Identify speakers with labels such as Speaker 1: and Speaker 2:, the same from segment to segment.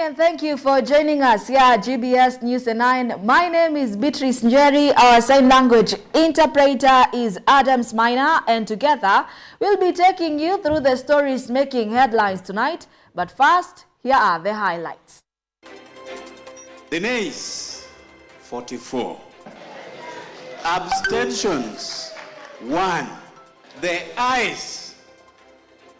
Speaker 1: And thank you for joining us here at GBS News 9. My name is Beatrice Njeri. Our sign language interpreter is Adams Minor, and together we'll be taking you through the stories making headlines tonight. But first, here are the highlights.
Speaker 2: The nays, 44. Abstentions, 1. The ayes,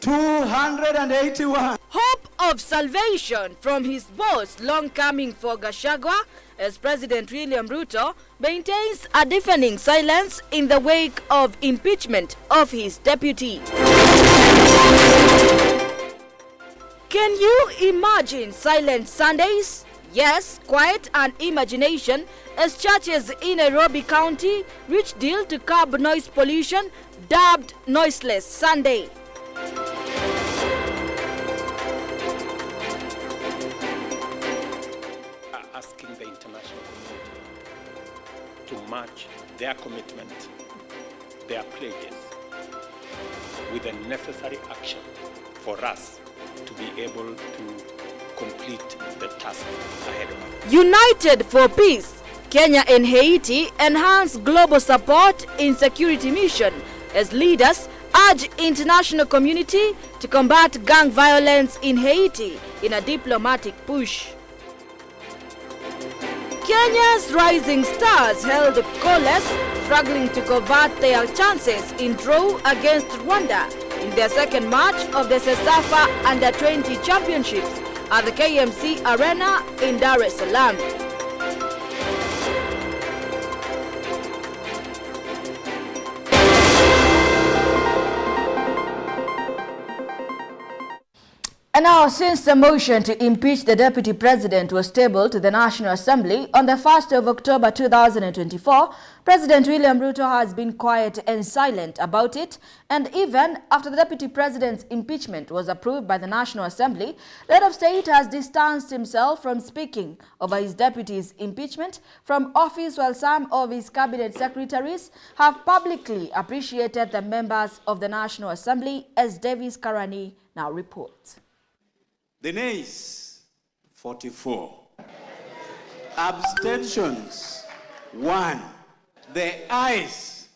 Speaker 2: 281.
Speaker 1: Hope of salvation from his boss long coming for Gachagua as President William Ruto maintains a deafening silence in the wake of impeachment of his deputy. Can you imagine silent Sundays? Yes, quiet and imagination as churches in Nairobi County reach deal to curb noise pollution dubbed Noiseless Sunday.
Speaker 3: Asking the international community to match their commitment, their pledges, with the necessary action for us to be able to complete the task ahead of us.
Speaker 1: United for Peace, Kenya and Haiti enhance global support in security mission as leaders urge international community to combat gang violence in Haiti in a diplomatic push. Kenya's rising stars held goalless, struggling to convert their chances in draw against Rwanda in their second match of the CECAFA Under-20 Championships at the KMC Arena in Dar es Salaam. And now, since the motion to impeach the Deputy President was tabled to the National Assembly on the 1st of October 2024, President William Ruto has been quiet and silent about it. And even after the Deputy President's impeachment was approved by the National Assembly, the head of state has distanced himself from speaking over his deputy's impeachment from office, while some of his cabinet secretaries have publicly appreciated the members of the National Assembly, as Davis Karani now reports.
Speaker 2: The nays, 44. Abstentions, 1. The ayes,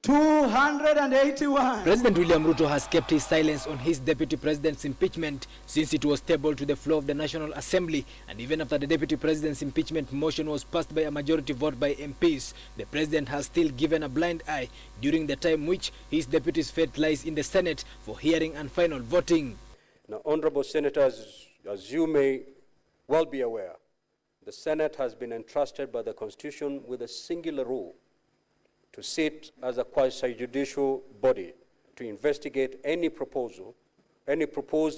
Speaker 2: 281.
Speaker 4: President William Ruto has kept his silence on his deputy president's impeachment since it was tabled to the floor of the National Assembly, and even after the deputy president's impeachment motion was passed by a majority vote by MPs, the president has still given a blind eye during the time which his deputy's fate lies in the Senate for hearing and final voting.
Speaker 5: Now, honorable senators, as you may well be aware, the Senate has been entrusted by the Constitution with a singular role to sit as a quasi-judicial body to investigate any proposed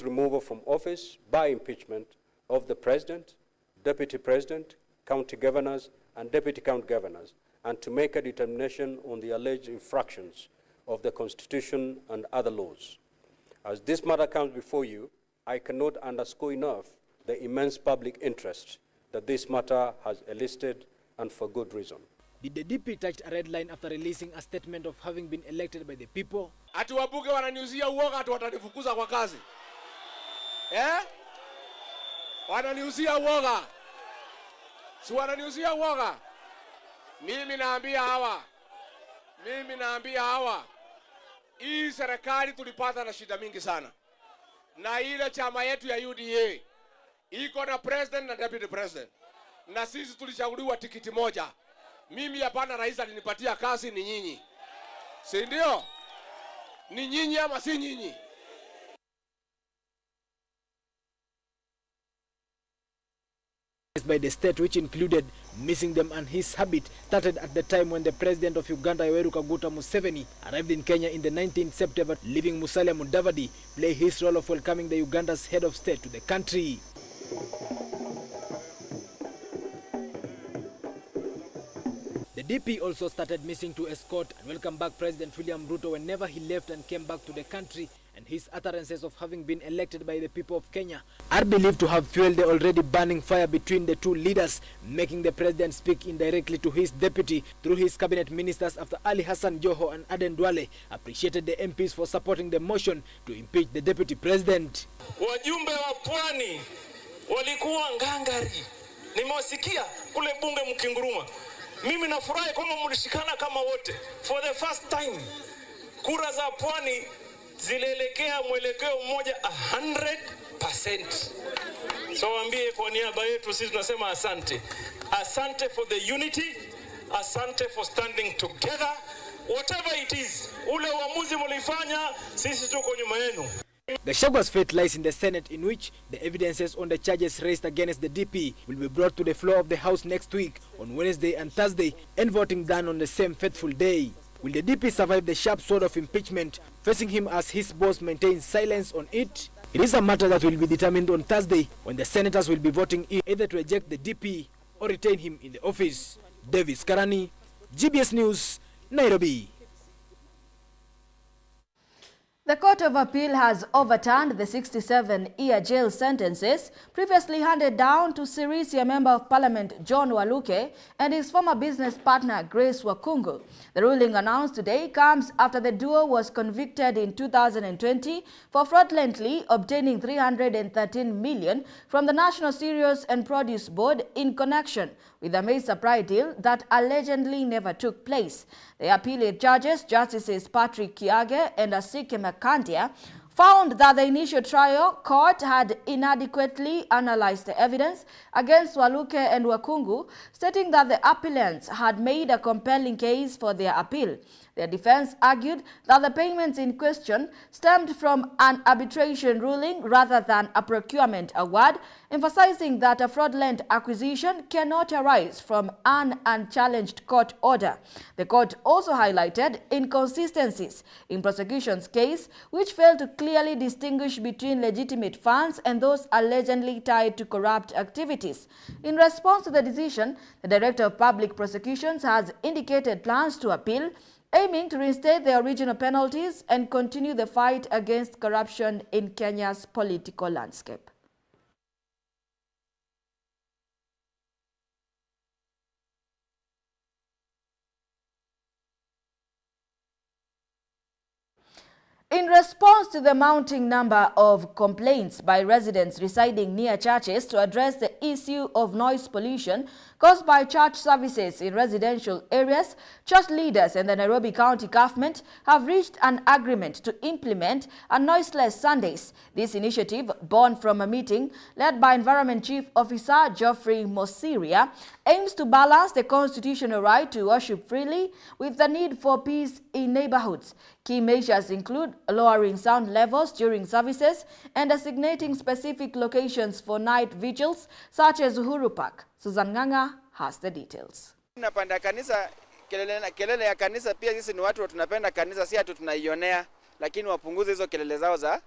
Speaker 5: removal from office by impeachment of the President, Deputy President, county governors, and deputy county governors, and to make a determination on the alleged infractions of the Constitution and other laws. As this matter comes before you, I cannot underscore enough the immense public interest that this matter has elicited, and for good reason.
Speaker 4: Did the DP touch a red line after releasing a statement of having been elected by the people?
Speaker 6: Ati wabuge wananiuzia uoga ati watanifukuza kwa kazi. Eh? Wananiuzia uoga. Si wananiuzia uoga. Mimi naambia hawa. Hii serikali tulipata na shida mingi sana. Na ile chama yetu ya UDA iko na president na deputy president. Na sisi tulichaguliwa tikiti moja. Mimi hapana, rais alinipatia kazi, ni nyinyi. Si ndio? Ni nyinyi ama si nyinyi?
Speaker 4: By the state, which included missing them, and his habit started at the time when the president of Uganda, Yoweri Kaguta Museveni, arrived in Kenya in the 19th September, leaving Musalia Mudavadi play his role of welcoming the Uganda's head of state to the country. The DP also started missing to escort and welcome back President William Ruto whenever he left and came back to the country, and his utterances of having been elected by the people of Kenya are believed to have fueled the already burning fire between the two leaders, making the president speak indirectly to his deputy through his cabinet ministers after Ali Hassan Joho and Aden Duale appreciated the MPs for supporting the motion to impeach the deputy president.
Speaker 7: Wajumbe wa Pwani walikuwa ngangari. Nimewasikia kule bunge mkinguruma. Mimi nafurahi kama mlishikana kama wote. For the first time, kura za Pwani zilielekea mwelekeo mmoja 100%. So waambie kwa niaba yetu sisi tunasema asante. Asante for the unity. Asante for standing together. Whatever it is, ule uamuzi mlifanya, sisi tuko nyuma yenu.
Speaker 4: Gachagwa's fate lies in the Senate, in which the evidences on the charges raised against the DP will be brought to the floor of the House next week on Wednesday and Thursday, and voting done on the same fateful day. Will the DP survive the sharp sword of impeachment facing him as his boss maintains silence on it? It is a matter that will be determined on Thursday, when the senators will be voting either to eject the DP or retain him in the office. Davis Karani, GBS News, Nairobi.
Speaker 1: The Court of Appeal has overturned the 67-year jail sentences previously handed down to Sirisia Member of Parliament John Waluke and his former business partner Grace Wakungu. The ruling announced today comes after the duo was convicted in 2020 for fraudulently obtaining 313 million from the National Cereals and Produce Board in connection with the maize supply deal that allegedly never took place. The appellate judges, Justices Patrick Kiage and Asike Makandia, found that the initial trial court had inadequately analyzed the evidence against Waluke and Wakungu, stating that the appellants had made a compelling case for their appeal. Their defense argued that the payments in question stemmed from an arbitration ruling rather than a procurement award, emphasizing that a fraudulent acquisition cannot arise from an unchallenged court order. The court also highlighted inconsistencies in prosecution's case, which failed to clearly distinguish between legitimate funds and those allegedly tied to corrupt activities. In response to the decision, the Director of Public Prosecutions has indicated plans to appeal, aiming to reinstate the original penalties and continue the fight against corruption in Kenya's political landscape. In response to the mounting number of complaints by residents residing near churches to address the issue of noise pollution caused by church services in residential areas, church leaders and the Nairobi County government have reached an agreement to implement a noiseless Sundays. This initiative, born from a meeting led by Environment Chief Officer Geoffrey Mosiria, aims to balance the constitutional right to worship freely with the need for peace in neighborhoods. Key measures include lowering sound levels during services and designating specific locations for night vigils, such as Uhuru Park. Susan Nganga has the details.
Speaker 8: Napenda kanisa, kelele ya kanisa pia sisi ni watu tunapenda kanisa, si atu tunaionea, lakini wapunguze hizo kelele zao za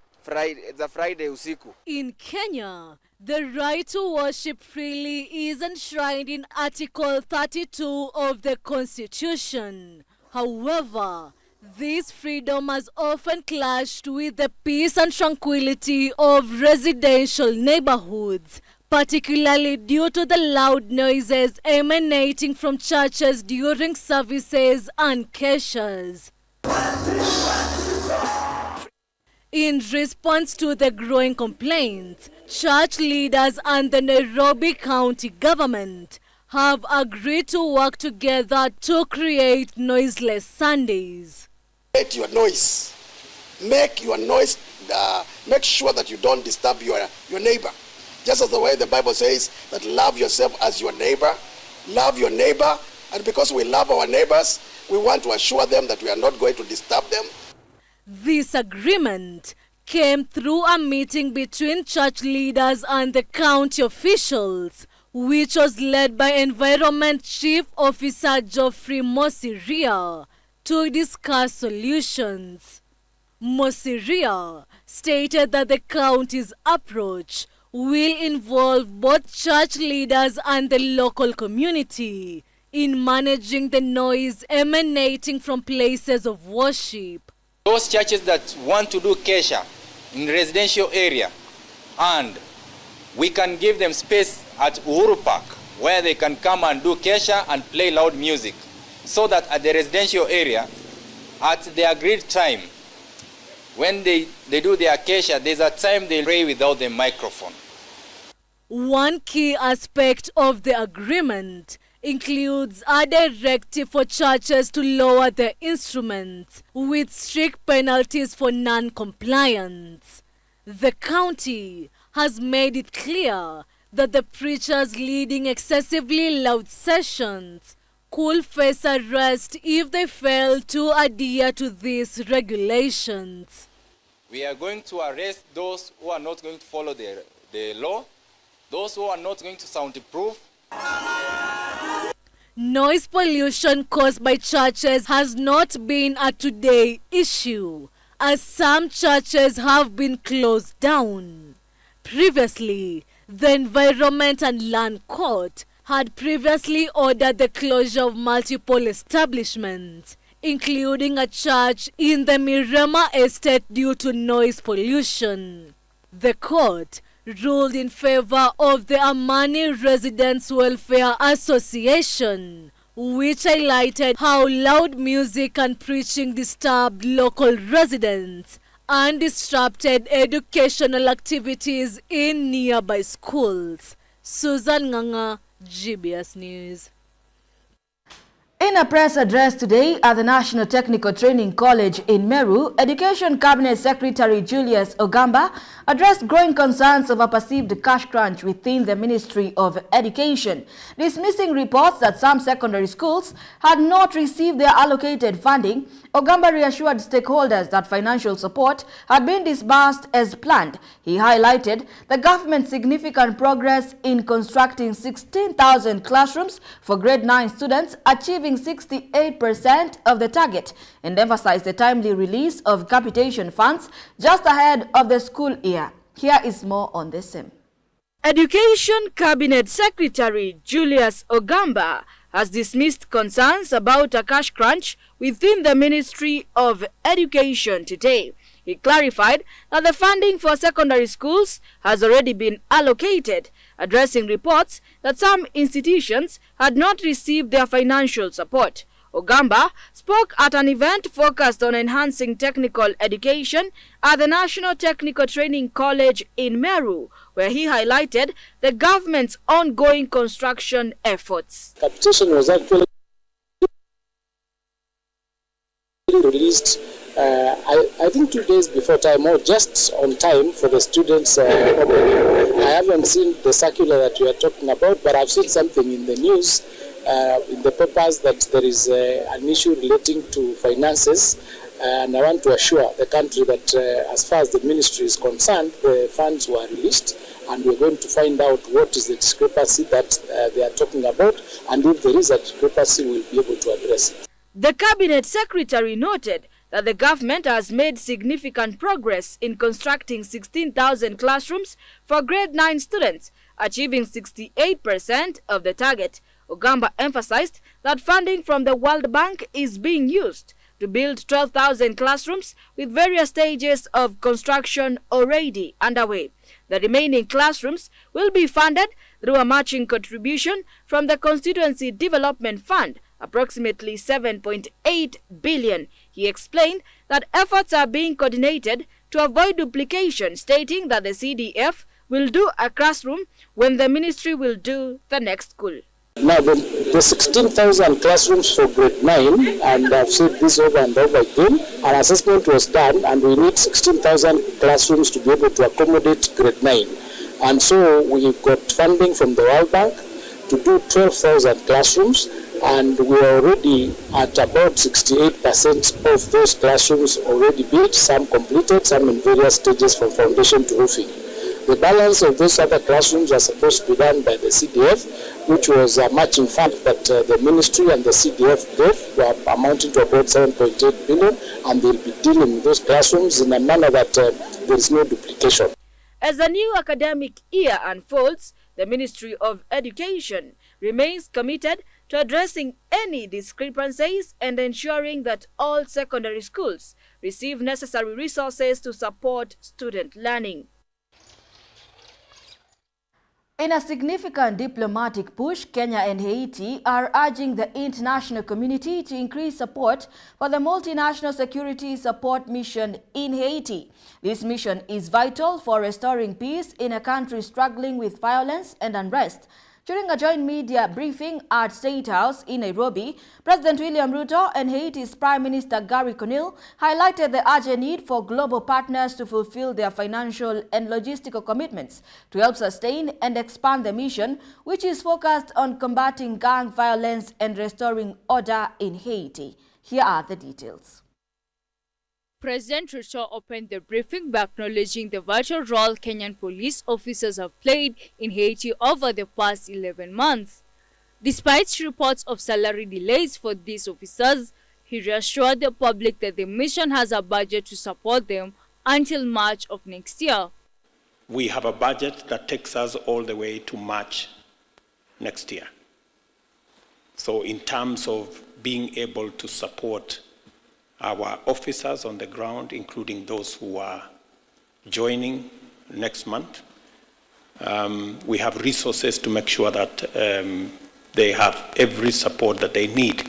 Speaker 8: Friday usiku.
Speaker 9: In Kenya, the right to worship freely is enshrined in Article 32 of the Constitution. However, this freedom has often clashed with the peace and tranquility of residential neighborhoods, particularly due to the loud noises emanating from churches during services and keshas. In response to the growing complaints, church leaders and the Nairobi County government have agreed to work together to create noiseless Sundays.
Speaker 10: Make your noise. Make your noise. Make sure that you don't disturb your neighbor. Just as the way the Bible says that love yourself as your neighbor. Love your neighbor. And because we love our neighbors, we want to assure them that we are not going to disturb them.
Speaker 9: This agreement came through a meeting between church leaders and the county officials, which was led by Environment Chief Officer Geoffrey Mosiria to discuss solutions. Mosiria stated that the county's approach will involve both church leaders and the local community in managing the noise emanating from places of worship.
Speaker 11: Those churches that want to do kesha in residential area, and we can give them space at Uhuru Park where they can come and do kesha and play loud music, so that at the residential area, at the agreed time, when they do their kesha, there's a time they pray without the microphone.
Speaker 9: One key aspect of the agreement includes a directive for churches to lower their instruments with strict penalties for non-compliance. The county has made it clear that the preachers leading excessively loud sessions could face arrest if they fail to adhere to these regulations.
Speaker 11: We are going to arrest those who are not going to follow the law, those who are not going to soundproof.
Speaker 9: Noise pollution caused by churches has not been a today issue, as some churches have been closed down. Previously, the Environment and Land Court had previously ordered the closure of multiple establishments, including a church in the Mirema estate due to noise pollution. The court ruled in favor of the Amani Residents Welfare Association, which highlighted how loud music and preaching disturbed local residents and disrupted educational activities in nearby schools. Susan Nganga, GBS News.
Speaker 1: In a press address today at the National Technical Training College in Meru, Education Cabinet Secretary Julius Ogamba addressed growing concerns of a perceived cash crunch within the Ministry of Education, dismissing reports that some secondary schools had not received their allocated funding. Ogamba reassured stakeholders that financial support had been disbursed as planned. He highlighted the government's significant progress in constructing 16,000 classrooms for grade 9 students, achieving 68% of the target, and emphasized the timely release of capitation funds just ahead of the school year. Here is more on the same.
Speaker 12: Education Cabinet Secretary Julius Ogamba has dismissed concerns about a cash crunch within the Ministry of Education today. He clarified that the funding for secondary schools has already been allocated, addressing reports that some institutions had not received their financial support. Ogamba spoke at an event focused on enhancing technical education at the National Technical Training College in Meru, where he highlighted the government's ongoing construction efforts.
Speaker 13: Capitation was actually released, I think 2 days before time, or just on time for the students. I haven't seen the circular that you are talking about, but I've seen something in the news, in the papers, that there is an issue relating to finances, and I want to assure the country that as far as the ministry is concerned, the funds were released, and we're going to find out what is the discrepancy that they are talking about, and if there is a discrepancy, we'll be able to address it.
Speaker 12: The Cabinet Secretary noted that the government has made significant progress in constructing 16,000 classrooms for grade 9 students, achieving 68% of the target. Ogamba emphasized that funding from the World Bank is being used to build 12,000 classrooms with various stages of construction already underway. The remaining classrooms will be funded through a matching contribution from the Constituency Development Fund, approximately 7.8 billion. He explained that efforts are being coordinated to avoid duplication, stating that the CDF will do a classroom when the ministry will do the next school.
Speaker 13: Now, the 16,000 classrooms for grade 9, and I've said this over and over again, an assessment was done, and we need 16,000 classrooms to be able to accommodate grade 9. And so we got funding from the World Bank to do 12,000 classrooms, and we are already at about 68% of those classrooms already built, some completed, some in various stages from foundation to roofing. The balance of those other classrooms are supposed to be done by the CDF, which was a matching fund that the ministry and the CDF gave, amounting to about 7.8 billion, and they'll be dealing with those classrooms in a manner that there is no duplication.
Speaker 12: As the new academic year unfolds, the Ministry of Education remains committed to addressing any discrepancies and ensuring that all secondary schools receive necessary resources to support student learning.
Speaker 1: In a significant diplomatic push, Kenya and Haiti are urging the international community to increase support for the multinational security support mission in Haiti. This mission is vital for restoring peace in a country struggling with violence and unrest. During a joint media briefing at State House in Nairobi, President William Ruto and Haiti's Prime Minister Gary Conille highlighted the urgent need for global partners to fulfill their financial and logistical commitments to help sustain and expand the mission, which is focused on combating gang violence and restoring order in Haiti. Here are the details.
Speaker 12: President Ruto opened the briefing by acknowledging the vital role Kenyan police officers have played in Haiti over the past 11 months. Despite reports of salary delays for these officers, he reassured the public that the mission has a budget to support them until March of next year.
Speaker 3: We have a budget that takes us all the way to March next year. So in terms of being able to support our officers on the ground, including those who are joining next month, we have resources to make sure that they have every support that they need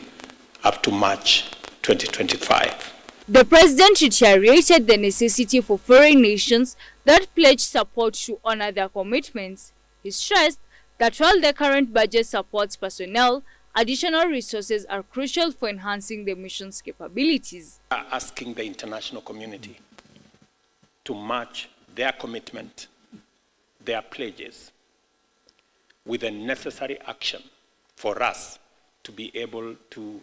Speaker 3: up to March 2025.
Speaker 12: The president reiterated the necessity for foreign nations that pledge support to honor their commitments. He stressed that while the current budget supports personnel, additional resources are crucial for enhancing the mission's capabilities.
Speaker 3: Asking the international community to match their commitment, their pledges, with the necessary action for us to be able to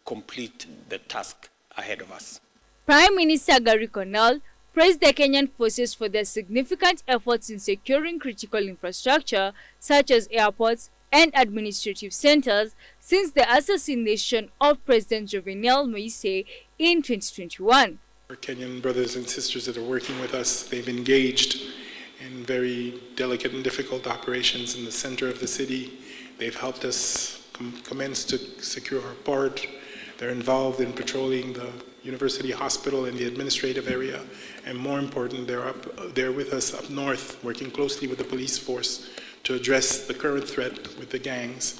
Speaker 3: complete the task ahead of us.
Speaker 12: Prime Minister Gary Conille praised the Kenyan forces for their significant efforts in securing critical infrastructure such as airports and administrative centers since the assassination of President Jovenel Moise in 2021.
Speaker 14: Our Kenyan brothers and sisters that are working with us, they've engaged in very delicate and difficult operations in the center of the city. They've helped us commence to secure our port. They're involved in patrolling the University Hospital and the administrative area. And more important, they're with us up north, working closely with the police force to address the current threat with the gangs.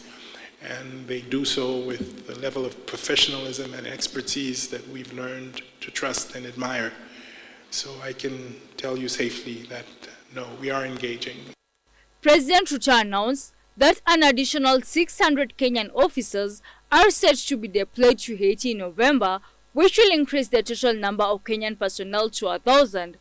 Speaker 14: And they do so with the level of professionalism and expertise that we've learned to trust and admire. So I can tell you safely that, no, we are engaging.
Speaker 12: President Ruto announced that an additional 600 Kenyan officers are set to be deployed to Haiti in November, which will increase the total number of Kenyan personnel to 1,000.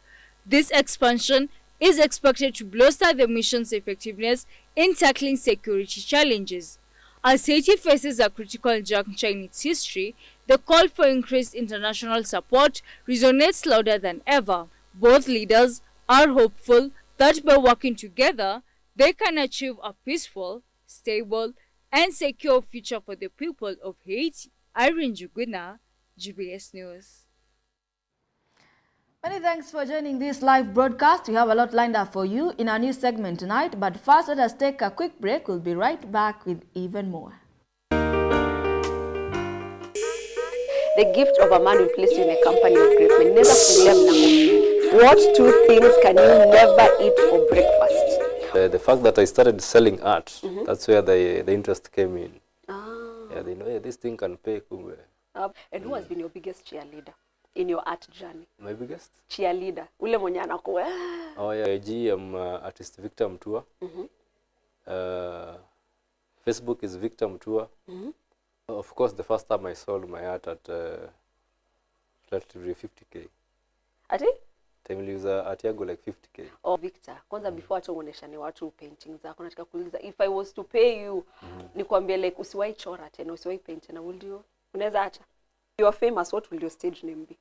Speaker 12: This expansion is expected to bolster the mission's effectiveness in tackling security challenges. As Haiti faces a critical juncture in its history, the call for increased international support resonates louder than ever. Both leaders are hopeful that by working together, they can achieve a peaceful, stable, and secure future for the people of Haiti. Irene Juguna, GBS News.
Speaker 1: Many thanks for joining this live broadcast. We have a lot lined up for you in our news segment tonight. But first, let us take a quick break. We'll be right back with even more.
Speaker 15: The gift of a man will place you in a company of great men. Never forget mlango. What two things can you never eat for breakfast?
Speaker 5: The fact that I started selling art, that's where the interest came in. Yeah, they know, yeah, this thing can pay.
Speaker 15: And who has been your biggest cheerleader in your art journey?
Speaker 5: My biggest?
Speaker 15: Cheerleader. Ule mwenye anakuwa.
Speaker 5: Oh yeah, IG, I'm artist Victor Mtua. Facebook is Victor Mtua. Of course, the first time I sold my art at relatively 50K.
Speaker 15: Ati?
Speaker 5: Time niliuza art yangu like 50K.
Speaker 15: Oh, Victor, kwanza before hata uoneshane watu paintings zako, nataka kuuliza, if I was to pay you, nikwambie like usiwahi chora tena, usiwahi paint tena, would you? Unaweza acha? You are famous, what will your stage name be?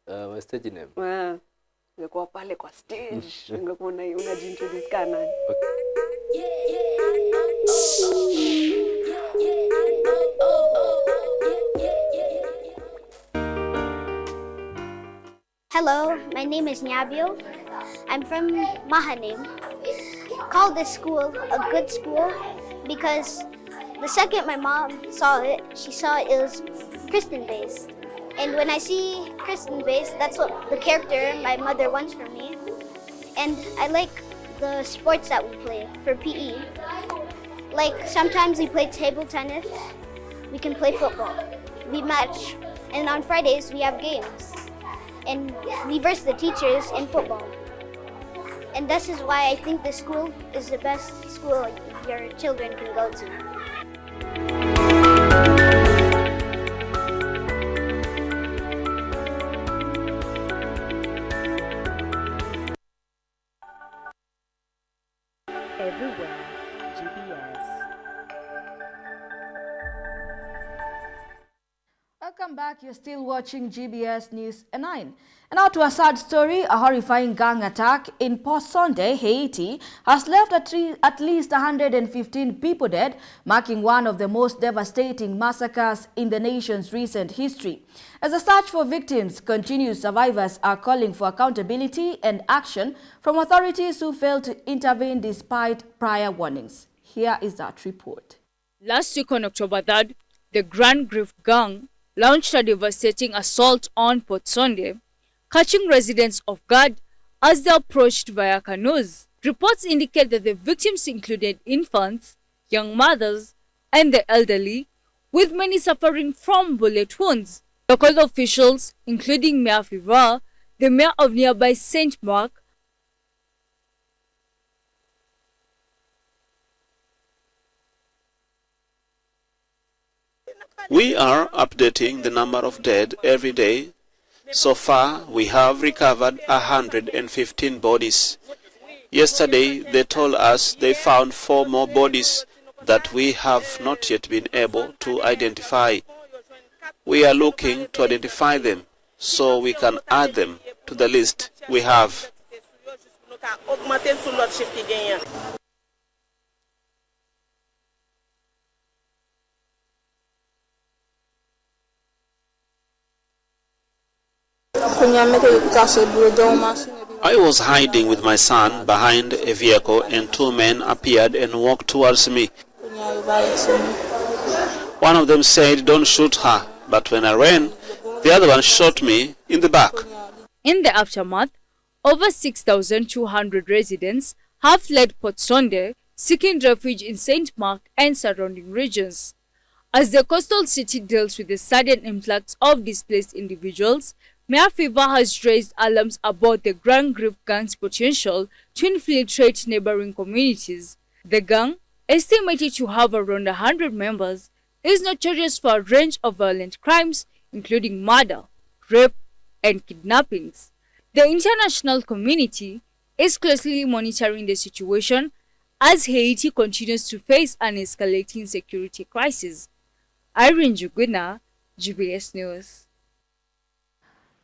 Speaker 5: My stage name?
Speaker 15: Ungekuwa pale kwa stage, ungekuwa unajiintroduce kana nani?
Speaker 16: Hello, my name is Nyabio. I'm from Mahanim. Call this school a good school because the second my mom saw it, she saw it was Christian-based. And when I see Christian-based, that's what the character my mother wants from me. And I like the sports that we play for PE. Like sometimes we play table tennis, we can play football, we match, and on Fridays we have games. And we verse the teachers in football. And this is why I think the school is the best school your children can go to.
Speaker 12: Everywhere, GBS.
Speaker 1: Welcome back. You're still watching GBS News 9. And now to a sad story. A horrifying gang attack in Port-Sunday, Haiti, has left at least 115 people dead, marking one of the most devastating massacres in the nation's recent history. As the search for victims continues, survivors are calling for accountability and action from authorities who failed to intervene despite prior warnings. Here is that report.
Speaker 12: Last week on October 3rd, the Grand Griffe Gang launched a devastating assault on Port-Sunday, catching residents off guard as they approached via canoes. Reports indicate that the victims included infants, young mothers, and the elderly, with many suffering from bullet wounds. Local officials, including Mayor Fiva, the mayor of nearby St. Mark,
Speaker 17: We are updating the number of dead every day. So far, we have recovered 115 bodies. Yesterday, they told us they found 4 more bodies that we have not yet been able to identify. We are looking to identify them so we can add them to the list we have. I was hiding with my son behind a vehicle and 2 men appeared and walked towards me. One of them said, "Don't shoot her," but when I ran, the other one shot me in the back.
Speaker 12: in the aftermath, over 6,200 residents have fled Port-Sunday, seeking refuge in St. Mark and surrounding regions. As the coastal city deals with the sudden influx of displaced individuals, Mayor Fiva has raised alarms about the Grand Griffe Gang's potential to infiltrate neighboring communities. The gang, estimated to have around 100 members, is notorious for a range of violent crimes, including murder, rape, and kidnappings. The international community is closely monitoring the situation as Haiti continues to face an escalating security crisis. Irene Juguna, GBS News.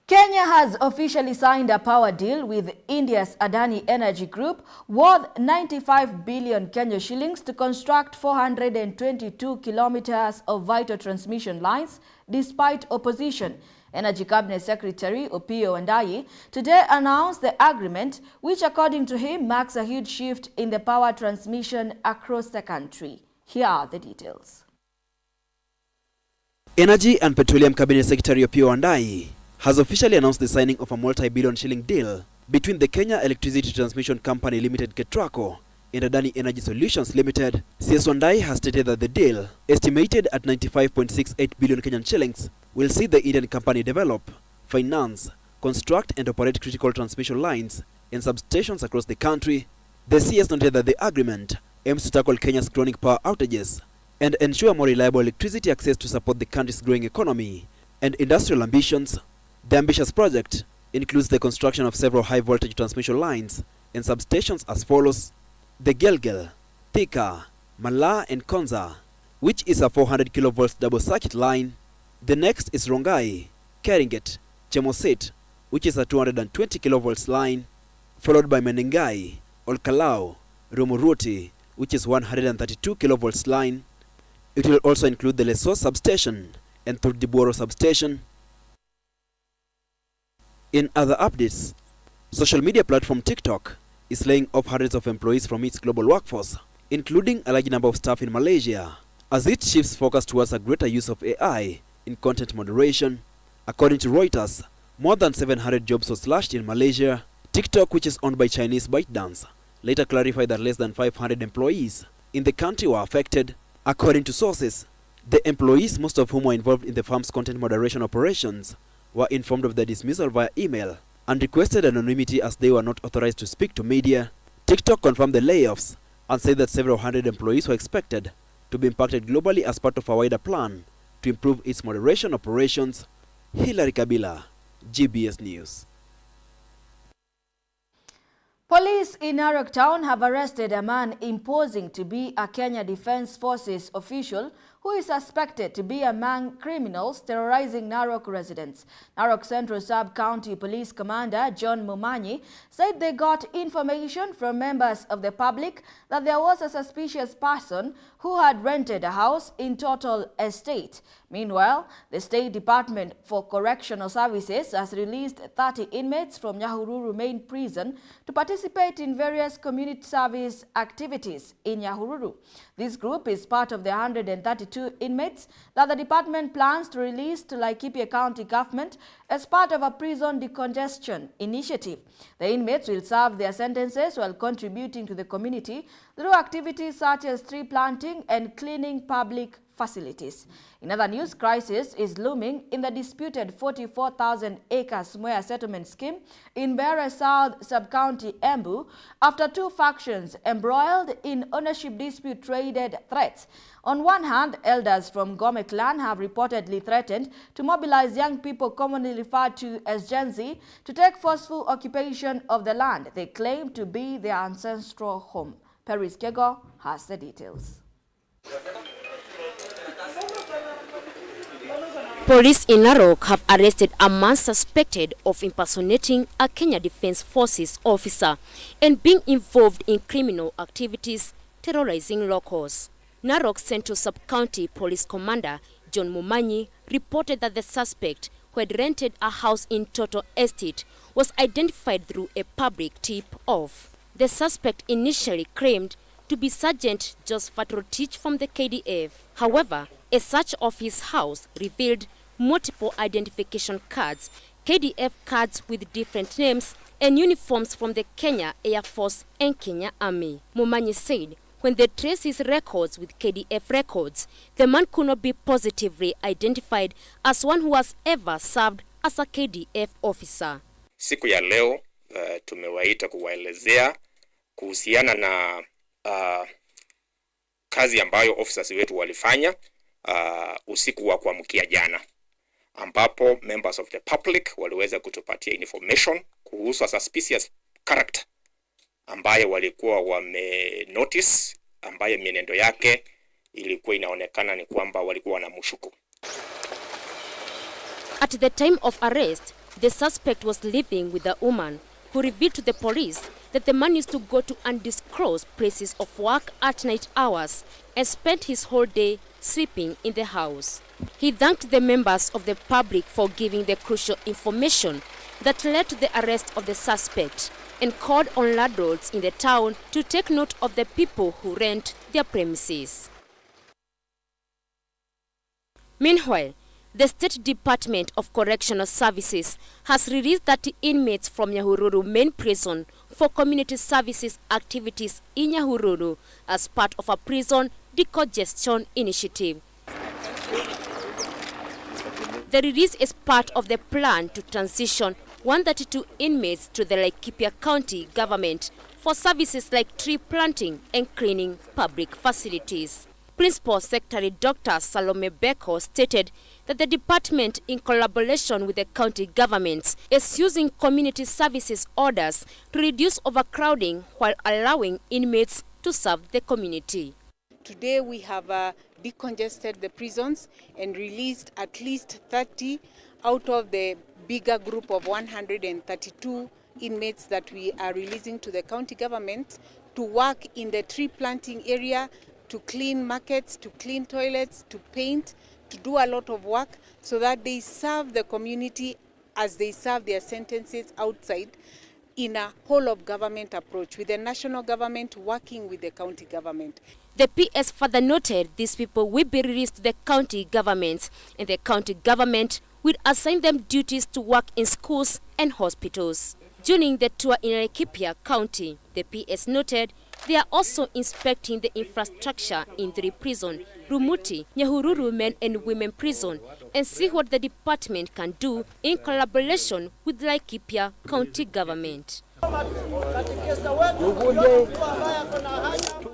Speaker 1: Kenya has officially signed a power deal with India's Adani Energy Group worth 95 billion Kenya shillings to construct 422 kilometers of vital transmission lines despite opposition. Energy Cabinet Secretary Opiyo Wandayi today announced the agreement, which according to him marks a huge shift in the power transmission across the country. Here are the details.
Speaker 18: Energy and Petroleum Cabinet Secretary Opiyo Wandayi has officially announced the signing of a multi-billion shilling deal between the Kenya Electricity Transmission Company Limited KETRACO and Adani Energy Solutions Limited. CS Wandayi has stated that the deal, estimated at 95.68 billion Kenyan shillings, will see the Indian company develop, finance, construct and operate critical transmission lines and substations across the country. The CS noted that the agreement aims to tackle Kenya's chronic power outages and ensure more reliable electricity access to support the country's growing economy and industrial ambitions. The ambitious project includes the construction of several high-voltage transmission lines and substations as follows: the Gelgel, Thika, Mala and Konza, which is a 400 kilovolts double-circuit line. The next is Rongai, Keringet, Chemoset, which is a 220 kilovolts line, followed by Menengai, Olkalau, Romuruti, which is 132 kilovolts line. It will also include the Lesos substation and Turdiboro substation. In other updates, social media platform TikTok is laying off hundreds of employees from its global workforce, including a large number of staff in Malaysia, as it shifts focus towards a greater use of AI in content moderation. According to Reuters, more than 700 jobs were slashed in Malaysia. TikTok, which is owned by Chinese ByteDance, later clarified that less than 500 employees in the country were affected. According to sources, the employees, most of whom were involved in the firm's content moderation operations, were informed of the dismissal via email and requested anonymity as they were not authorized to speak to media. TikTok confirmed the layoffs and said that several hundred employees were expected to be impacted globally as part of a wider plan to improve its moderation operations. Hilary Kabila, GBS News.
Speaker 1: Police in Narok Town have arrested a man imposing to be a Kenya Defence Forces official who is suspected to be among criminals terrorizing Narok residents. Narok Central Sub-County Police Commander John Mumanyi said they got information from members of the public that there was a suspicious person who had rented a house in Total Estate. Meanwhile, the State Department for Correctional Services has released 30 inmates from Nyahururu Main Prison to participate in various community service activities in Nyahururu. This group is part of the 132 inmates that the department plans to release to Laikipia County government as part of a prison decongestion initiative. The inmates will serve their sentences while contributing to the community through activities such as tree planting and cleaning public facilities. In other news, crisis is looming in the disputed 44,000-acre Smwea settlement scheme in Bere South Sub-County, Embu, after two factions embroiled in ownership dispute traded threats. On one hand, elders from Gome clan have reportedly threatened to mobilize young people commonly referred to as Gen Z to take forceful occupation of the land they claim to be their ancestral home. Paris Kego has the details.
Speaker 19: Police in Narok have arrested a man suspected of impersonating a Kenya Defence Forces officer and being involved in criminal activities terrorizing locals. Narok Central Sub-County Police Commander John Mumanyi reported that the suspect, who had rented a house in Total Estate, was identified through a public tip-off. The suspect initially claimed to be Sergeant Joseph Rotich from the KDF. However, a search of his house revealed multiple identification cards, KDF cards with different names, and uniforms from the Kenya Air Force and Kenya Army. Mumanyi said when they traced his records with KDF records, the man could not be positively identified as one who has ever served as a KDF officer.
Speaker 20: Siku ya leo tumewaita kuwaelezea kuhusiana na kazi ambayo officers wetu walifanya usiku wa kuamkia jana, ambapo members of the public waliweza kutupatia information kuhusu a suspicious character ambaye walikuwa wame notice, ambaye mienendo yake ilikuwa inaonekana ni kwamba walikuwa wanamshuku.
Speaker 19: At the time of arrest, the suspect was living with a woman who revealed to the police that the man used to go to undisclosed places of work at night hours and spent his whole day sleeping in the house. He thanked the members of the public for giving the crucial information that led to the arrest of the suspect and called on landlords in the town to take note of the people who rent their premises. Meanwhile, the State Department of Correctional Services has released 30 inmates from Nyahururu Main Prison for community services activities in Nyahururu as part of a prison decongestion initiative. The release is part of the plan to transition 132 inmates to the Laikipia County government for services like tree planting and cleaning public facilities. Principal Secretary Dr. Salome Beko stated that the department, in collaboration with the county governments, is using community services orders to reduce overcrowding while allowing inmates to serve the community.
Speaker 21: Today we have decongested the prisons and released at least 30 out of the bigger group of 132 inmates that we are releasing to the county government to work in the tree planting area, to clean markets, to clean toilets, to paint, to do a lot of work so that they serve the community as they serve their sentences outside in a whole of government approach, with the national government working with the county government.
Speaker 19: The PS further noted these people will be released to the county governments, and the county government will assign them duties to work in schools and hospitals. During the tour in Laikipia County, the PS noted they are also inspecting the infrastructure in the prison, Rumuti, Nyahururu Men and Women Prison, and see what the department can do in collaboration with Laikipia County government.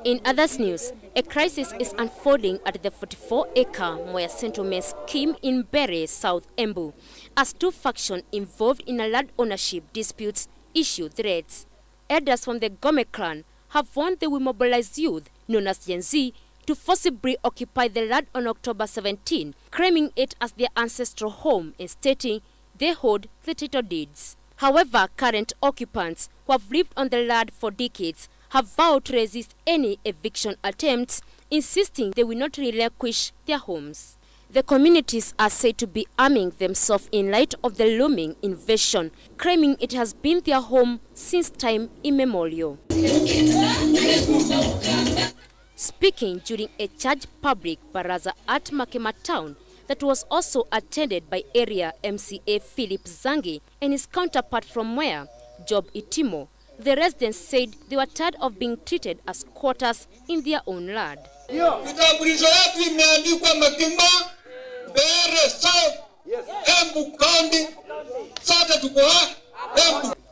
Speaker 19: In others news, a crisis is unfolding at the 44-acre Moya Settlement scheme in Bere, South Embu, as two factions involved in a land ownership disputes issue threats. Elders from the Gome clan have warned they will mobilize youth, known as Gen Z, to forcibly occupy the land on October 17, claiming it as their ancestral home and stating they hold the title deeds. However, current occupants who have lived on the land for decades have vowed to resist any eviction attempts, insisting they will not relinquish their homes. The communities are said to be arming themselves in light of the looming invasion, claiming it has been their home since time immemorial. Speaking during a charged public baraza at Makema town that was also attended by area MCA Philip Zangi and his counterpart from Mwea, Job Itimo, the residents said they were tired of being treated as squatters in their own land.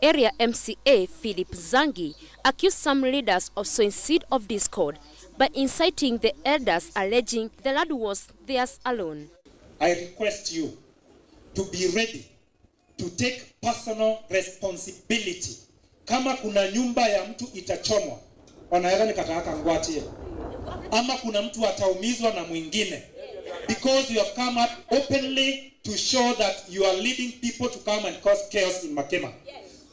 Speaker 19: Area MCA Philip Zangi accused some leaders of sowing seed of discord by inciting the elders, alleging the land was theirs alone.
Speaker 2: I request you to be ready to take personal responsibility. Kama kuna nyumba ya mtu itachomwa, wanaela nikataka ngwatie. Ama kuna mtu ataumizwa na mwingine. Because you have come up openly to show that you are leading people to come and cause chaos in Makema.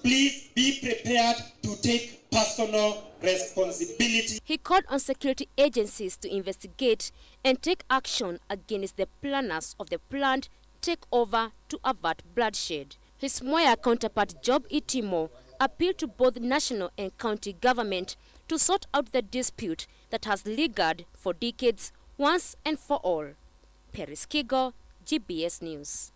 Speaker 2: Please be prepared to take personal responsibility.
Speaker 19: He called on security agencies to investigate and take action against the planners of the planned takeover to avert bloodshed. His Moya counterpart Job Itimo appealed to both national and county government to sort out the dispute that has lingered for decades once and for all. Paris Kigo, GBS News.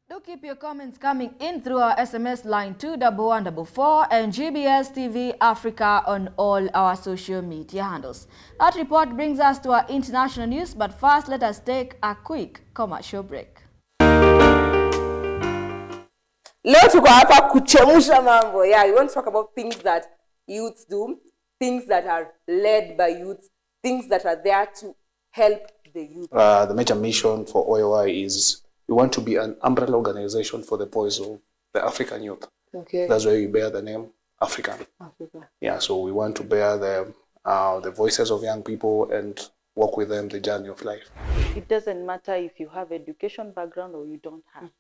Speaker 1: Do keep your comments coming in through our SMS line 21144 and GBS TV Africa on all our social media handles. That report brings us to our international news, but first let us take a quick commercial break.
Speaker 22: Leo tuko hapa kuchemsha mambo. Yeah, we want to talk about things that youths do, things that are led by youths, things that are there to help the youth.
Speaker 23: The major mission for OIY is we want to be an umbrella organization for the voice of the African youth.
Speaker 22: Okay.
Speaker 23: That's why we bear the name African.
Speaker 22: Africa.
Speaker 23: Yeah, so we want to bear the voices of young people and walk with them the journey of life.
Speaker 24: It doesn't matter if you have education background or you don't have.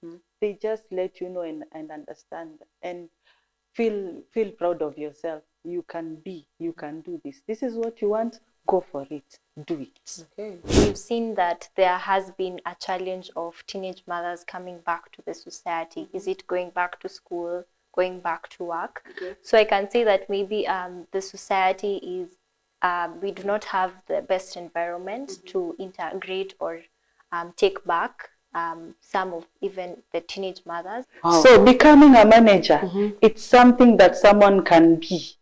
Speaker 24: They just let you know and understand and feel proud of yourself. You can do this. This is what you want, go for it, do it.
Speaker 22: Okay.
Speaker 25: We've seen that there has been a challenge of teenage mothers coming back to the society. Is it going back to school, going back to work?
Speaker 22: Okay.
Speaker 25: So I can say that maybe the society is, we do not have the best environment to integrate or take back some of even the teenage mothers.
Speaker 24: Wow. So becoming a manager, it's something that someone can be.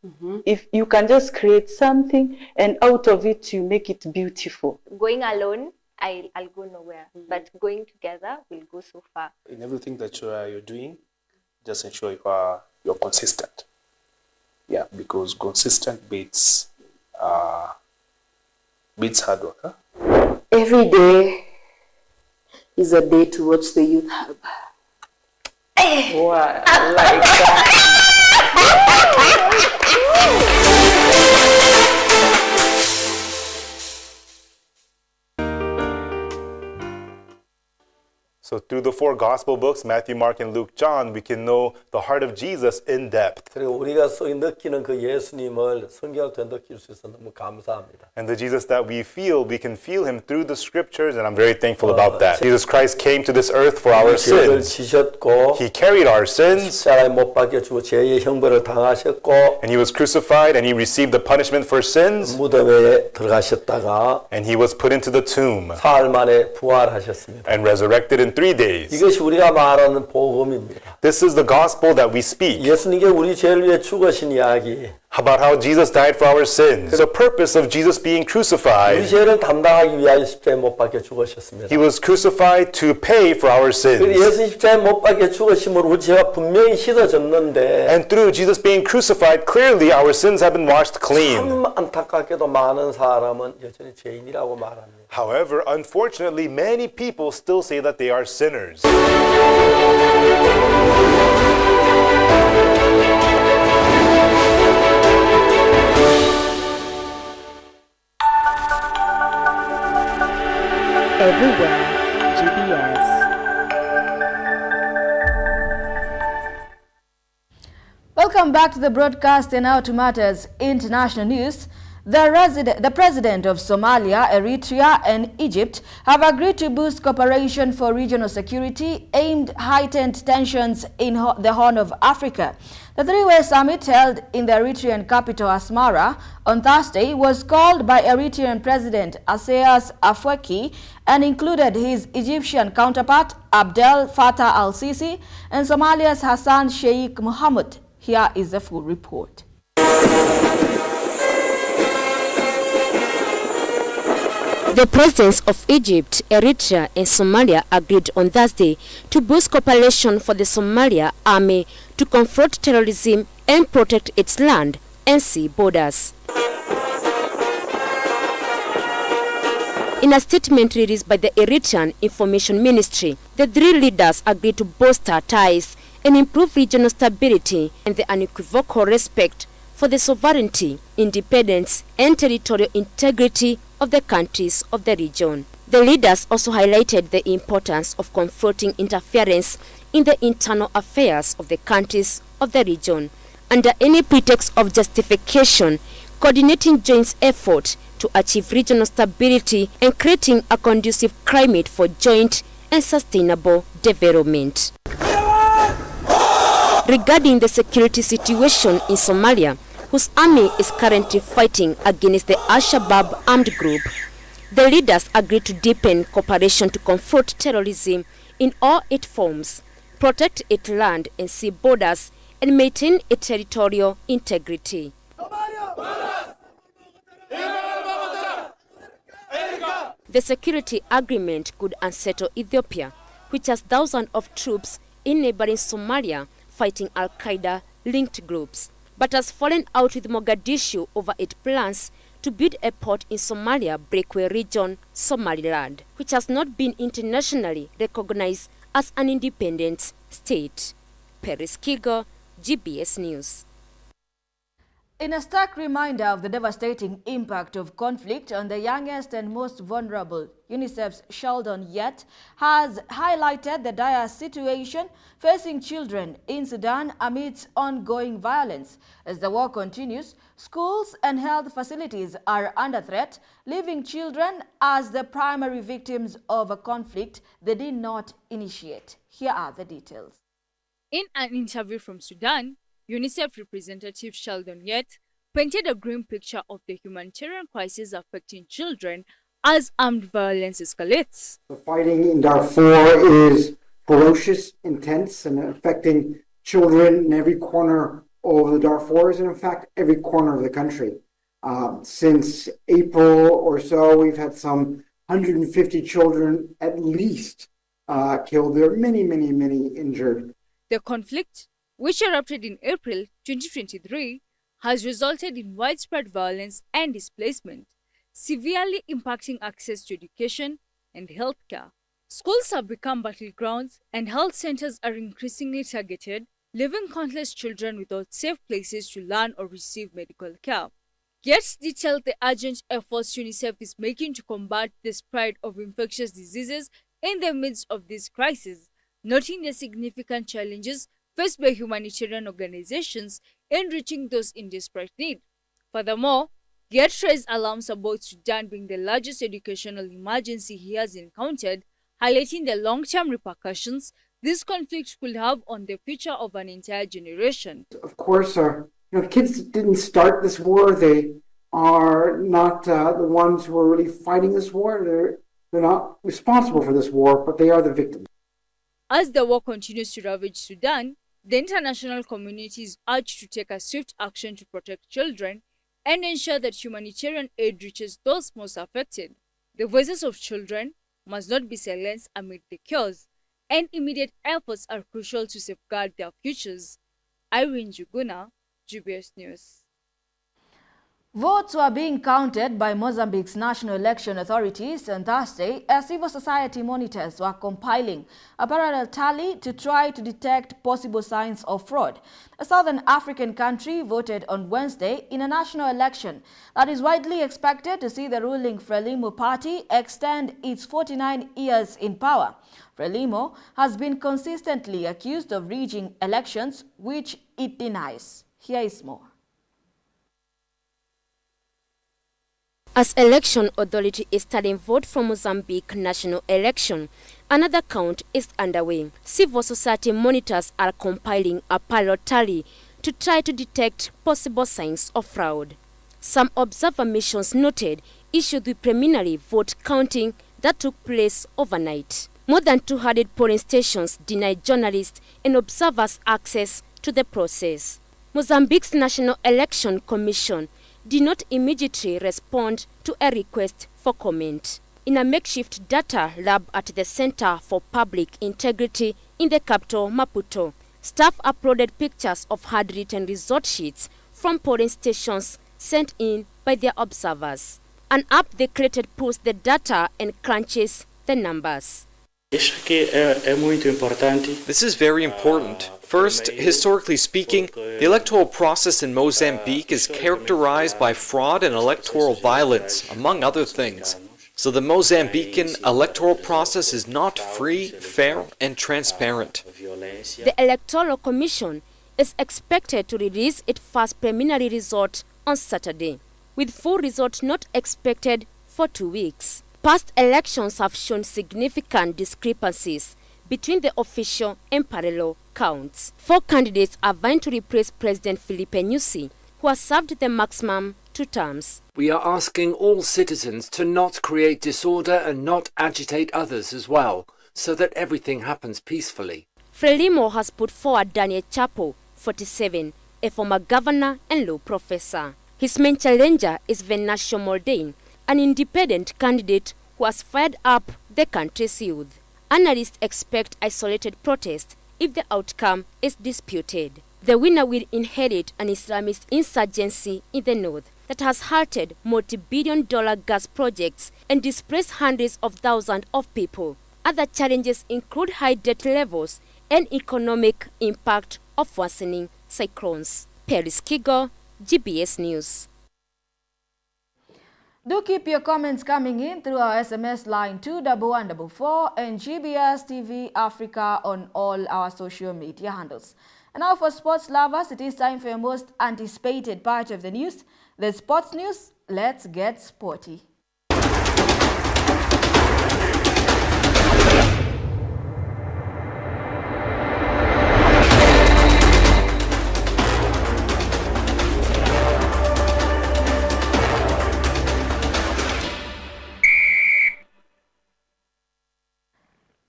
Speaker 24: If you can just create something and out of it you make it beautiful.
Speaker 25: Going alone, I'll go nowhere, but going together will go so far.
Speaker 23: In everything that you're doing, just ensure you're consistent. Yeah, because consistent beats hard work. Huh?
Speaker 22: Every day is a day to watch the youth hub. Wow, I like that.
Speaker 26: So through the four gospel books, Matthew, Mark, and Luke, John, we can know the heart of Jesus in depth.
Speaker 27: 그리고 우리가 느끼는 그 예수님을 성경을 통해 느낄 수 있어서 너무 감사합니다.
Speaker 26: And the Jesus that we can feel him through the scriptures, and I'm very thankful about that. Jesus Christ came to this earth for our sins.
Speaker 27: 지셨고,
Speaker 26: he carried our sins.
Speaker 27: 십자가에 못 박혀 주고 죄의 형벌을 당하셨고,
Speaker 26: and he was crucified, and he received the punishment for sins.
Speaker 27: 무덤에 들어가셨다가,
Speaker 26: and he was put into the tomb.
Speaker 27: 사흘 만에 부활하셨습니다.
Speaker 26: and resurrected in 3 days.
Speaker 27: 이것이 우리가 말하는 복음입니다.
Speaker 26: This is the gospel that we speak.
Speaker 27: 예수님께 우리 죄를 위해 죽으신 이야기.
Speaker 26: About how Jesus died for our sins. The purpose of Jesus being
Speaker 27: 우리
Speaker 26: crucified.
Speaker 27: 죄를 담당하기 위하여 십자가에 못 박혀 죽으셨습니다.
Speaker 26: He was crucified to pay for our sins.
Speaker 27: 예수 십자가에 못 박혀 죽으심으로 우리 죄가 분명히 씻어졌는데
Speaker 26: And through Jesus being crucified, clearly our sins have been washed clean.
Speaker 27: 참 안타깝게도 많은 사람은 여전히 죄인이라고 말합니다.
Speaker 26: However, unfortunately, many people still say that they are sinners.
Speaker 12: Everywhere, GBS.
Speaker 1: Welcome back to the broadcast, and now to matters international news. The president of Somalia, Eritrea and Egypt have agreed to boost cooperation for regional security aimed heightened tensions in the Horn of Africa. The three-way summit held in the Eritrean capital Asmara on Thursday was called by Eritrean President Isaias Afwerki and included his Egyptian counterpart Abdel Fattah al-Sisi and Somalia's Hassan Sheikh Mohamud. Here is the full report.
Speaker 19: The presidents of Egypt, Eritrea and Somalia agreed on Thursday to boost cooperation for the Somalia army to confront terrorism and protect its land and sea borders. In a statement released by the Eritrean Information Ministry, the three leaders agreed to bolster ties and improve regional stability and the unequivocal respect for the sovereignty, independence and territorial integrity of the countries of the region. The leaders also highlighted the importance of confronting interference in the internal affairs of the countries of the region under any pretext of justification, coordinating joint effort to achieve regional stability and creating a conducive climate for joint and sustainable development. Regarding the security situation in Somalia, whose army is currently fighting against the Al-Shabaab armed group, the leaders agreed to deepen cooperation to confront terrorism in all its forms, protect its land and sea borders, and maintain its territorial integrity. The security agreement could unsettle Ethiopia, which has thousands of troops in neighboring Somalia fighting Al-Qaeda-linked groups, but has fallen out with Mogadishu over its plans to build a port in Somalia breakaway region, Somaliland, which has not been internationally recognized as an independent state. Paris Kigo, GBS News.
Speaker 1: In a stark reminder of the devastating impact of conflict on the youngest and most vulnerable, UNICEF's Sheldon Yett has highlighted the dire situation facing children in Sudan amidst ongoing violence. As the war continues, schools and health facilities are under threat, leaving children as the primary victims of a conflict they did not initiate. Here are the details.
Speaker 12: In an interview from Sudan, UNICEF representative Sheldon Yett painted a grim picture of the humanitarian crisis affecting children as armed violence escalates.
Speaker 4: The fighting in Darfur is ferocious, intense, and affecting children in every corner of the Darfurs and, in fact, every corner of the country. Since April or so, we've had some 150 children at least killed. There are many, many, many injured.
Speaker 12: The conflict, which erupted in April 2023, has resulted in widespread violence and displacement, severely impacting access to education and healthcare. Schools have become battlegrounds and health centers are increasingly targeted, leaving countless children without safe places to learn or receive medical care. Gates detailed the urgent efforts UNICEF is making to combat the spread of infectious diseases in the midst of this crisis, noting the significant challenges faced by humanitarian organizations in reaching those in desperate need. Furthermore, Gates raised alarms about Sudan being the largest educational emergency he has encountered, highlighting the long-term repercussions this conflict could have on the future of an entire generation.
Speaker 4: Of course, kids didn't start this war. They are not the ones who are really fighting this war. They're not responsible for this war, but they are the victims.
Speaker 12: As the war continues to ravage Sudan, the international community is urged to take a swift action to protect children and ensure that humanitarian aid reaches those most affected. The voices of children must not be silenced amid the chaos, and immediate efforts are crucial to safeguard their futures. Irene Juguna, GBS News.
Speaker 1: Votes were being counted by Mozambique's national election authorities on Thursday as civil society monitors were compiling a parallel tally to try to detect possible signs of fraud. The Southern African country voted on Wednesday in a national election that is widely expected to see the ruling Frelimo party extend its 49 years in power. Frelimo has been consistently accused of rigging elections, which it denies. Here is more.
Speaker 19: As election authority is studying vote for Mozambique national election, another count is underway. Civil society monitors are compiling a parallel tally to try to detect possible signs of fraud. Some observer missions noted issues with preliminary vote counting that took place overnight. More than 200 polling stations denied journalists and observers access to the process. Mozambique's National Election Commission did not immediately respond to a request for comment. In a makeshift data lab at the Center for Public Integrity in the capital, Maputo, staff uploaded pictures of handwritten result sheets from polling stations sent in by their observers. An app they created pulls the data and crunches the numbers.
Speaker 6: This is very important. First, historically speaking, the electoral process in Mozambique is characterized by fraud and electoral violence, among other things. So the Mozambican electoral process is not free, fair, and transparent.
Speaker 19: The Electoral Commission is expected to release its first preliminary result on Saturday, with full result not expected for 2 weeks. Past elections have shown significant discrepancies between the official and parallel counts. 4 candidates are vying to replace President Filipe Nyusi, who has served the maximum 2 terms.
Speaker 7: We are asking all citizens to not create disorder and not agitate others as well, so that everything happens peacefully.
Speaker 19: Frelimo has put forward Daniel Chapo, 47, a former governor and law professor. His main challenger is Venancio Moldain, an independent candidate who has fired up the country's youth. Analysts expect isolated protest if the outcome is disputed. The winner will inherit an Islamist insurgency in the north that has halted multi-billion-dollar gas projects and displaced hundreds of thousands of people. Other challenges include high debt levels and economic impact of worsening cyclones. Paris Kigo, GBS News.
Speaker 1: Do keep your comments coming in through our SMS line 21144 and GBS TV Africa on all our social media handles. And now for sports lovers, it is time for your most anticipated part of the news, the sports news. Let's get sporty.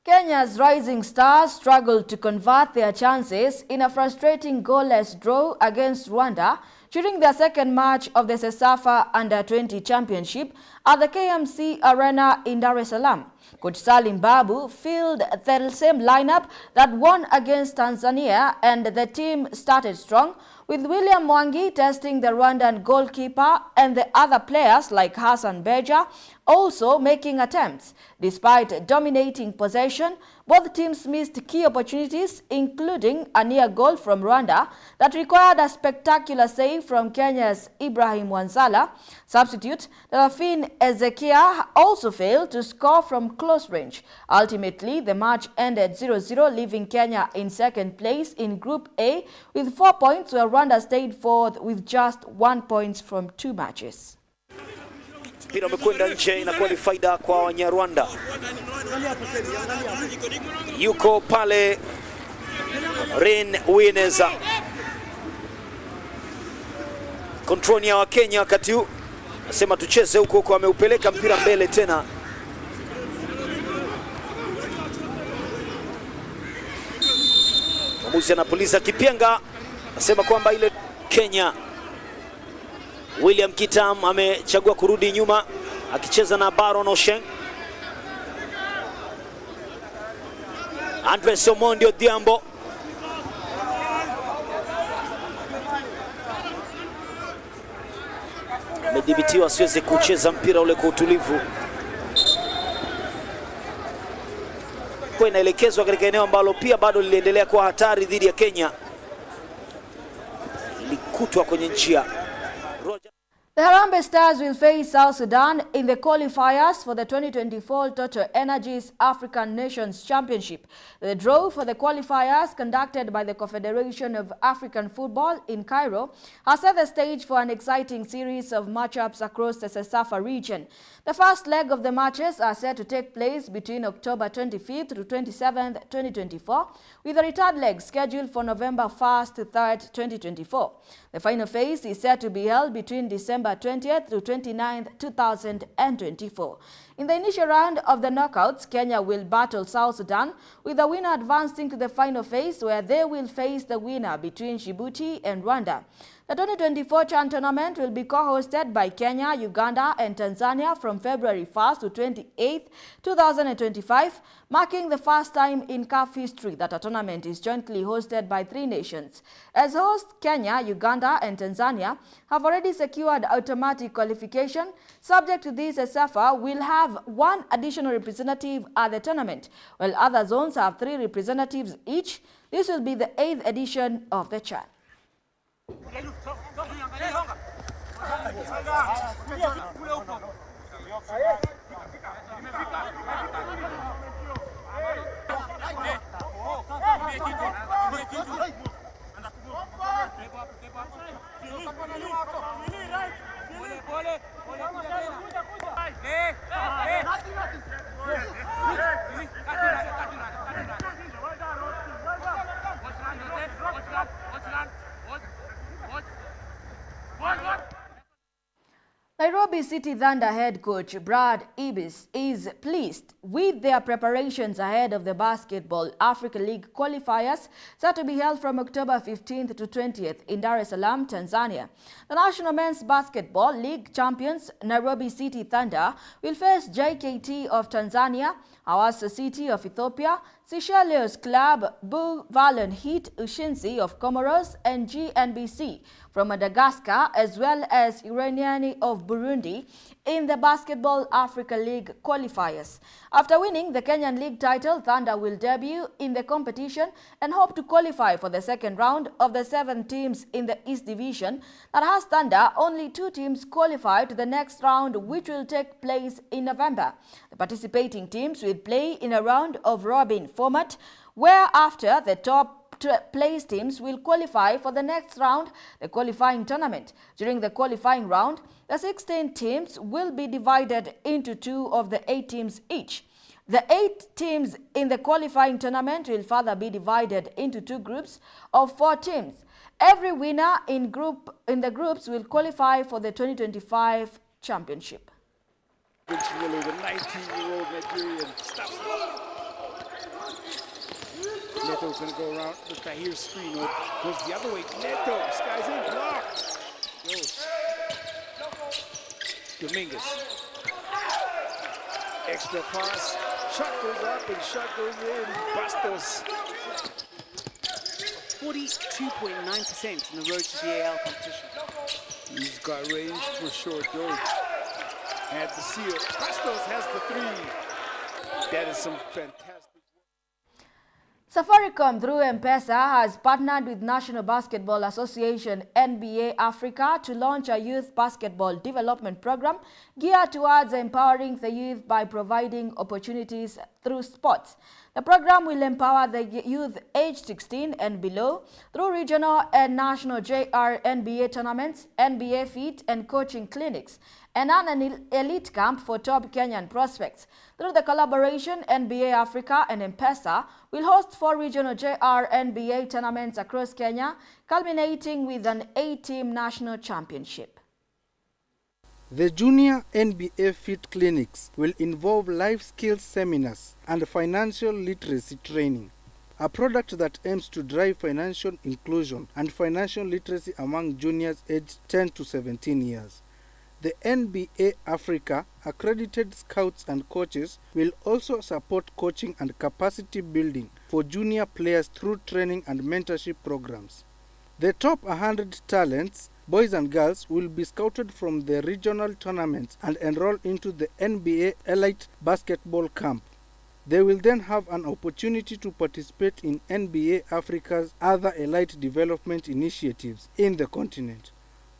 Speaker 1: Kenya's rising stars struggled to convert their chances in a frustrating goalless draw against Rwanda during their second match of the CECAFA Under-20 Championship at the KMC Arena in Dar es Salaam. Coach Salim Babu fielded the same lineup that won against Tanzania, and the team started strong, with William Mwangi testing the Rwandan goalkeeper and the other players like Hassan Beja also making attempts. Despite dominating possession, both teams missed key opportunities, including a near goal from Rwanda that required a spectacular save from Kenya's Ibrahim Wanzala. Substitute Delphine Ezekiel also failed to score from close range. Ultimately, the match ended 0-0, leaving Kenya in second place in Group A with 4 points, where Rwanda stayed fourth with just 1 point from 2 matches.
Speaker 8: Mpira umekwenda nje, inakuwa ni faida kwa Wanyarwanda. Yuko pale Ren Uineza. Kontrol ya Wakenya wakati huu. Nasema tucheze huko huko, ameupeleka mpira mbele tena. Mwamuzi anapuliza kipenga, anasema kwamba ile Kenya. William Kitam amechagua kurudi nyuma akicheza na Baron Osheng. Andres Omondi Odhiambo amedhibitiwa asiweze kucheza mpira ule kwa utulivu. Kwa inaelekezwa katika eneo ambalo pia bado liliendelea kuwa hatari dhidi ya Kenya. Ilikutwa kwenye njia.
Speaker 1: The Harambee Stars will face South Sudan in the qualifiers for the 2024 Total Energies African Nations Championship. The draw for the qualifiers, conducted by the Confederation of African Football in Cairo, has set the stage for an exciting series of matchups across the CESAFA region. The first leg of the matches are set to take place between October 25th to 27th, 2024, with the return leg scheduled for November 1st to 3rd, 2024. The final phase is set to be held between December 20th to 29th, 2024. In the initial round of the knockouts, Kenya will battle South Sudan, with the winner advancing to the final phase, where they will face the winner between Djibouti and Rwanda. The 2024 CHAN tournament will be co-hosted by Kenya, Uganda and Tanzania from February 1st to 28th, 2025, marking the first time in CAF history that a tournament is jointly hosted by three nations. As hosts, Kenya, Uganda and Tanzania have already secured automatic qualification. Subject to this, CESAFA will have one additional representative at the tournament, while other zones have 3 representatives each. This will be the 8th edition of the CHAN. Nairobi City Thunder head coach Brad Ibis is pleased with their preparations ahead of the Basketball Africa League qualifiers set to be held from October 15th to 20th in Dar es Salaam, Tanzania. The National Men's Basketball League champions Nairobi City Thunder will face JKT of Tanzania, Hawassa City of Ethiopia, Seychelles Club Buvalon Heat Ushinsi of Comoros, and GNBC from Madagascar, as well as Iraniani of Burundi in the Basketball Africa League qualifiers. After winning the Kenyan League title, Thunder will debut in the competition and hope to qualify for the second round of the 7 teams in the East Division that has Thunder only 2 teams qualified to the next round, which will take place in November. The participating teams will play in a round of robin format, where after the top place teams will qualify for the next round, the qualifying tournament. During the qualifying round, the 16 teams will be divided into 2 of the 8 teams each. The 8 teams in the qualifying tournament will further be divided into 2 groups of 4 teams. Every winner in the groups will qualify for the 2025 championship.
Speaker 3: Eventually, the 19-year-old Nigerian Neto's going to go around with Tahir's screen. Goes the other way. Neto, skies in, block. Goes. Dominguez. Extra pass. Shot goes up and shot goes in. Bastos.
Speaker 5: 42.9% in the road to the AL competition.
Speaker 3: He's got range for short goal. Had the seal. Bastos has the 3. That is some fantastic.
Speaker 1: Safaricom through M-Pesa has partnered with National Basketball Association NBA Africa to launch a youth basketball development program geared towards empowering the youth by providing opportunities through sports. The program will empower the youth aged 16 and below through regional and national JR NBA tournaments, NBA feed and coaching clinics, and an elite camp for top Kenyan prospects. Through the collaboration, NBA Africa and M-Pesa will host 4 regional JR NBA tournaments across Kenya, culminating with an 8-team national championship.
Speaker 9: The Junior NBA Fit Clinics will involve life skills seminars and financial literacy training. a product that aims to drive financial inclusion and financial literacy among juniors aged 10 to 17 years. The NBA Africa accredited scouts and coaches will also support coaching and capacity building for junior players through training and mentorship programs. The top 100 talents, boys and girls, will be scouted from the regional tournaments and enroll into the NBA Elite Basketball Camp. They will then have an opportunity to participate in NBA Africa's other elite development initiatives in the continent.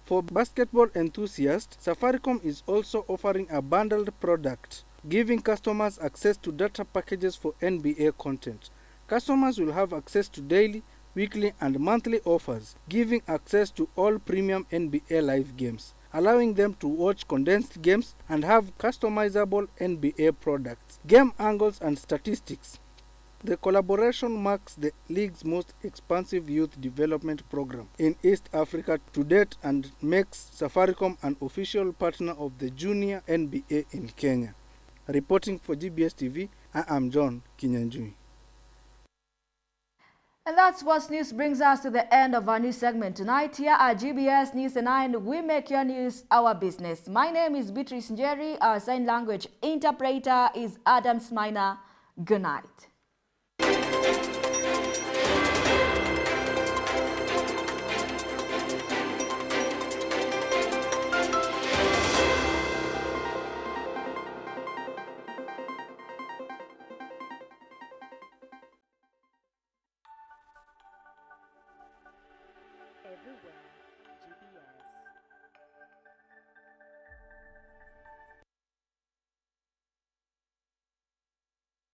Speaker 9: For basketball enthusiasts, Safaricom is also offering a bundled product, giving customers access to data packages for NBA content. Customers will have access to daily, weekly, and monthly offers, giving access to all premium NBA live games, allowing them to watch condensed games and have customizable NBA products, game angles, and statistics. The collaboration marks the league's most expansive youth development program in East Africa to date and makes Safaricom an official partner of the Junior NBA in Kenya. Reporting for GBS TV, I am John Kinyanjui.
Speaker 1: And that's what news brings us to the end of our news segment tonight. Here at GBS News 9, we make your news our business. My name is Beatrice Njeri. Our sign language interpreter is Adam Smina. Good night.
Speaker 10: Everywhere, GBS.